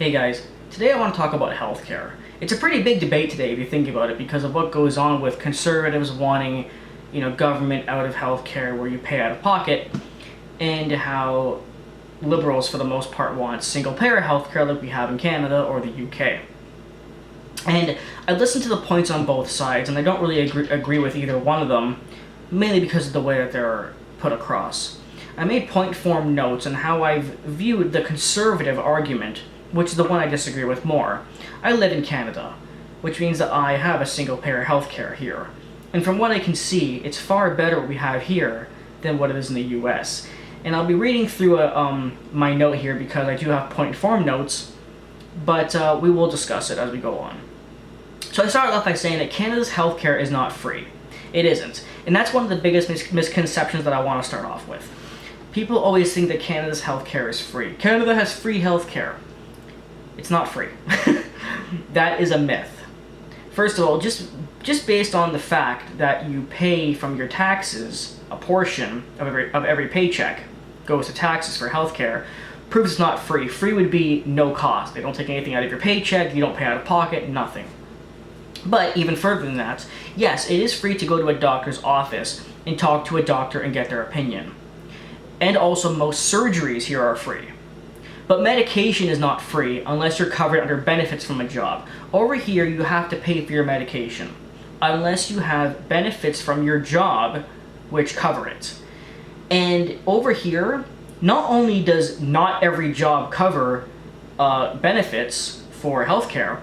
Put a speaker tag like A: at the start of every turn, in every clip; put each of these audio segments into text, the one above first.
A: Hey guys, today I want to talk about healthcare. It's a pretty big debate today if you think about it because of what goes on with conservatives wanting, government out of healthcare where you pay out of pocket, and how liberals for the most part want single-payer healthcare like we have in Canada or the UK. And I listened to the points on both sides, and I don't really agree with either one of them, mainly because of the way that they're put across. I made point-form notes on how I've viewed the conservative argument, which is the one I disagree with more. I live in Canada, which means that I have a single-payer healthcare here. And from what I can see, it's far better what we have here than what it is in the US. And I'll be reading through my note here because I do have point-form notes, but we will discuss it as we go on. So I started off by saying that Canada's healthcare is not free. It isn't. And that's one of the biggest misconceptions that I want to start off with. People always think that Canada's healthcare is free. Canada has free healthcare. It's not free. That is a myth. First of all, just based on the fact that you pay from your taxes, a portion of every paycheck goes to taxes for healthcare, proves it's not free. Free would be no cost. They don't take anything out of your paycheck, you don't pay out of pocket, nothing. But even further than that, yes, it is free to go to a doctor's office and talk to a doctor and get their opinion. And also most surgeries here are free. But medication is not free unless you're covered under benefits from a job. Over here, you have to pay for your medication unless you have benefits from your job which cover it. And over here, not only does not every job cover benefits for healthcare,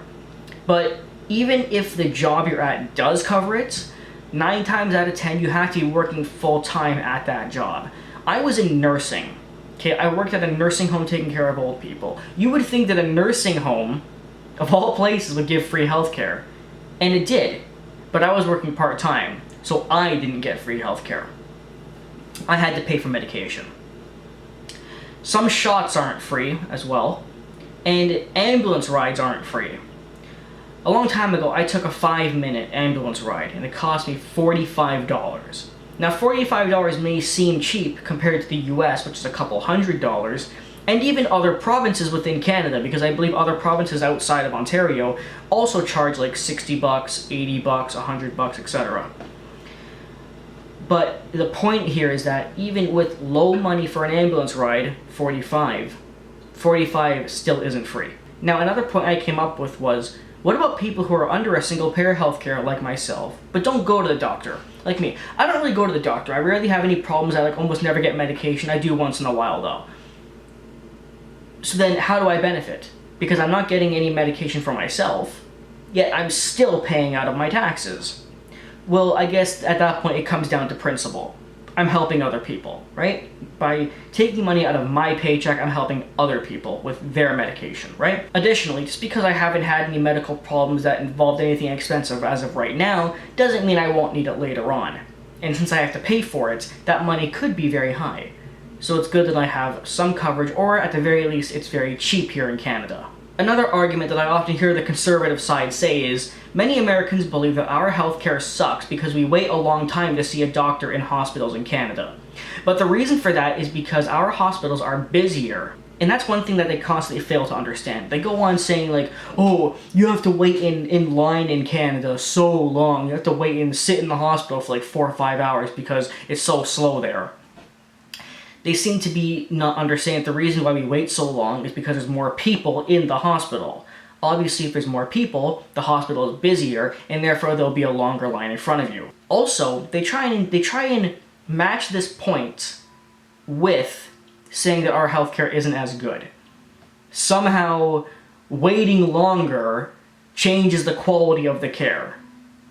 A: but even if the job you're at does cover it, 9 times out of 10 you have to be working full-time at that job. I was in nursing. Okay, I worked at a nursing home taking care of old people. You would think that a nursing home, of all places, would give free healthcare. And it did. But I was working part-time, so I didn't get free healthcare. I had to pay for medication. Some shots aren't free as well, and ambulance rides aren't free. A long time ago, I took a 5-minute ambulance ride, and it cost me $45. Now, $45 may seem cheap compared to the US, which is a couple $100, and even other provinces within Canada, because I believe other provinces outside of Ontario also charge like $60, $80, $100, etc. But the point here is that even with low money for an ambulance ride, $45 still isn't free. Now, another point I came up with was, what about people who are under a single-payer healthcare like myself, but don't go to the doctor? Like me. I don't really go to the doctor. I rarely have any problems. I almost never get medication. I do once in a while, though. So then, how do I benefit? Because I'm not getting any medication for myself, yet I'm still paying out of my taxes. Well, I guess at that point it comes down to principle. I'm helping other people, right? By taking money out of my paycheck, I'm helping other people with their medication, right? Additionally, just because I haven't had any medical problems that involved anything expensive as of right now, doesn't mean I won't need it later on. And since I have to pay for it, that money could be very high. So it's good that I have some coverage, or at the very least, it's very cheap here in Canada. Another argument that I often hear the conservative side say is, many Americans believe that our healthcare sucks because we wait a long time to see a doctor in hospitals in Canada. But the reason for that is because our hospitals are busier. And that's one thing that they constantly fail to understand. They go on saying like, oh, you have to wait in line in Canada so long. You have to wait and sit in the hospital for like 4 or 5 hours because it's so slow there. They seem to be not understanding that the reason why we wait so long is because there's more people in the hospital. Obviously, if there's more people, the hospital is busier, and therefore there'll be a longer line in front of you. Also, they try and match this point with saying that our healthcare isn't as good. Somehow, waiting longer changes the quality of the care.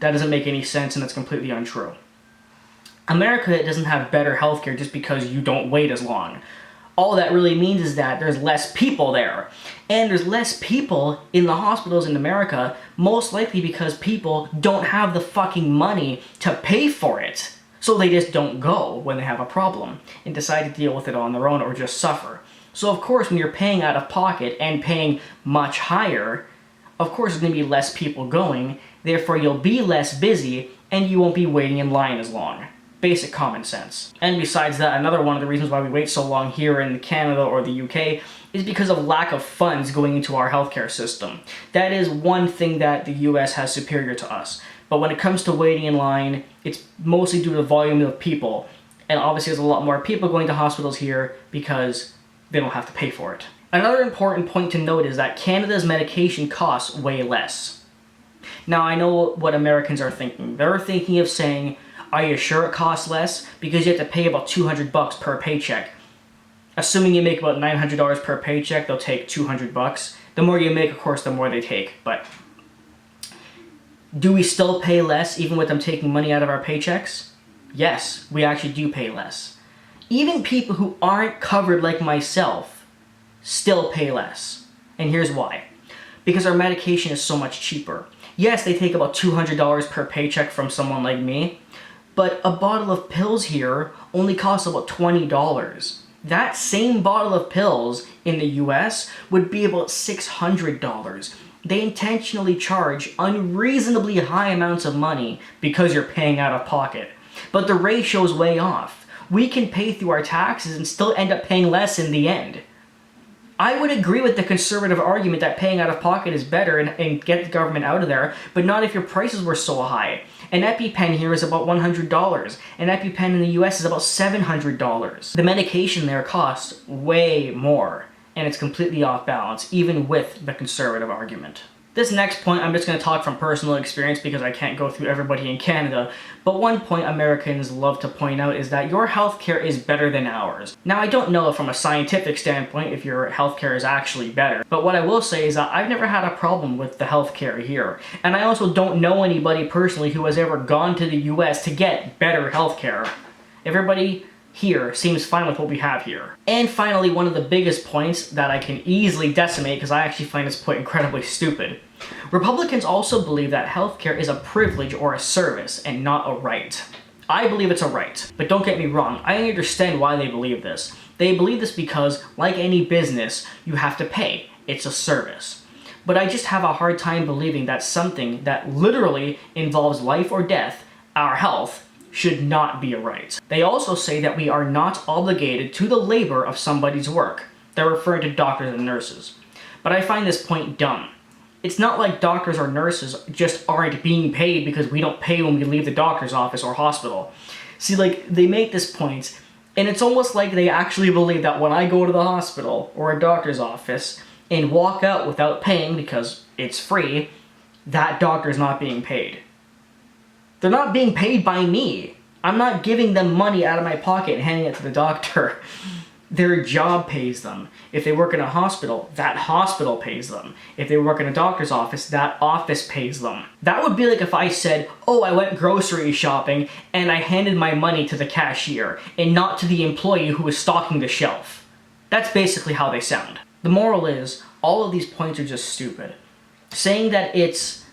A: That doesn't make any sense, and that's completely untrue. America doesn't have better healthcare just because you don't wait as long. All that really means is that there's less people there. And there's less people in the hospitals in America, most likely because people don't have the fucking money to pay for it. So they just don't go when they have a problem and decide to deal with it on their own or just suffer. So of course, when you're paying out of pocket and paying much higher, of course there's going to be less people going, therefore you'll be less busy and you won't be waiting in line as long. Basic common sense. And besides that, another one of the reasons why we wait so long here in Canada or the UK is because of lack of funds going into our healthcare system. That is one thing that the US has superior to us. But when it comes to waiting in line, it's mostly due to the volume of people. And obviously there's a lot more people going to hospitals here because they don't have to pay for it. Another important point to note is that Canada's medication costs way less. Now I know what Americans are thinking. They're thinking of saying, are you sure it costs less? Because you have to pay about $200 per paycheck. Assuming you make about $900 per paycheck, they'll take $200. The more you make, of course, the more they take. But do we still pay less even with them taking money out of our paychecks? Yes, we actually do pay less. Even people who aren't covered like myself still pay less. And here's why. Because our medication is so much cheaper. Yes, they take about $200 per paycheck from someone like me, but a bottle of pills here only costs about $20. That same bottle of pills in the US would be about $600. They intentionally charge unreasonably high amounts of money because you're paying out of pocket. But the ratio's way off. We can pay through our taxes and still end up paying less in the end. I would agree with the conservative argument that paying out of pocket is better and get the government out of there, but not if your prices were so high. An EpiPen here is about $100. An EpiPen in the US is about $700. The medication there costs way more, and it's completely off balance, even with the conservative argument. This next point, I'm just going to talk from personal experience because I can't go through everybody in Canada, but one point Americans love to point out is that your healthcare is better than ours. Now, I don't know from a scientific standpoint if your healthcare is actually better, but what I will say is that I've never had a problem with the healthcare here, and I also don't know anybody personally who has ever gone to the US to get better healthcare. Everybody here seems fine with what we have here. And finally, one of the biggest points that I can easily decimate because I actually find this point incredibly stupid. Republicans also believe that healthcare is a privilege or a service and not a right. I believe it's a right, but don't get me wrong, I understand why they believe this. They believe this because, like any business, you have to pay. It's a service. But I just have a hard time believing that something that literally involves life or death, our health, should not be a right. They also say that we are not obligated to the labor of somebody's work. They're referring to doctors and nurses. But I find this point dumb. It's not like doctors or nurses just aren't being paid because we don't pay when we leave the doctor's office or hospital. See, like, they make this point, and it's almost like they actually believe that when I go to the hospital or a doctor's office and walk out without paying because it's free, that doctor's not being paid. They're not being paid by me. I'm not giving them money out of my pocket and handing it to the doctor. Their job pays them. If they work in a hospital, that hospital pays them. If they work in a doctor's office, that office pays them. That would be like if I said, oh, I went grocery shopping and I handed my money to the cashier and not to the employee who was stocking the shelf. That's basically how they sound. The moral is, all of these points are just stupid. Saying that it's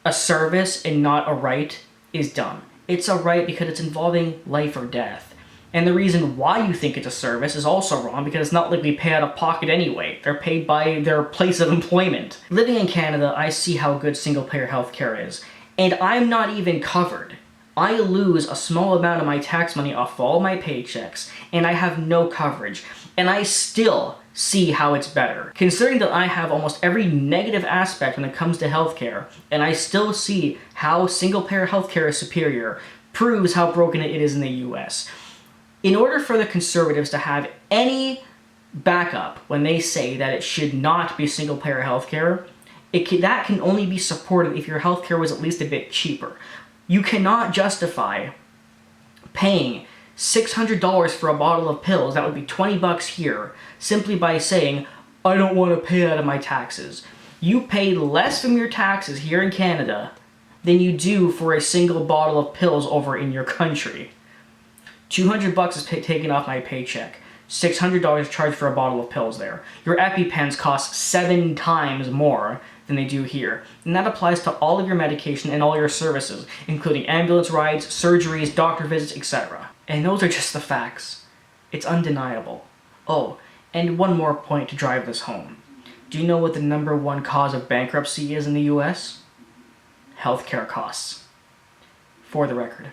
A: a service and not a right is dumb. It's a right because it's involving life or death. And the reason why you think it's a service is also wrong because it's not like we pay out of pocket anyway. They're paid by their place of employment. Living in Canada, I see how good single-payer healthcare is. And I'm not even covered. I lose a small amount of my tax money off all my paychecks, and I have no coverage. And I still see how it's better. Considering that I have almost every negative aspect when it comes to healthcare, and I still see how single-payer healthcare is superior, proves how broken it is in the US. In order for the conservatives to have any backup when they say that it should not be single-payer healthcare, that can only be supported if your healthcare was at least a bit cheaper. You cannot justify paying $600 for a bottle of pills, that would be $20 here, simply by saying, I don't want to pay out of my taxes. You pay less from your taxes here in Canada than you do for a single bottle of pills over in your country. $200 is taken off my paycheck. $600 charged for a bottle of pills there. Your EpiPens cost 7 times more than they do here. And that applies to all of your medication and all your services, including ambulance rides, surgeries, doctor visits, etc. And those are just the facts. It's undeniable. Oh, and one more point to drive this home. Do you know what the #1 cause of bankruptcy is in the US? Healthcare costs. For the record.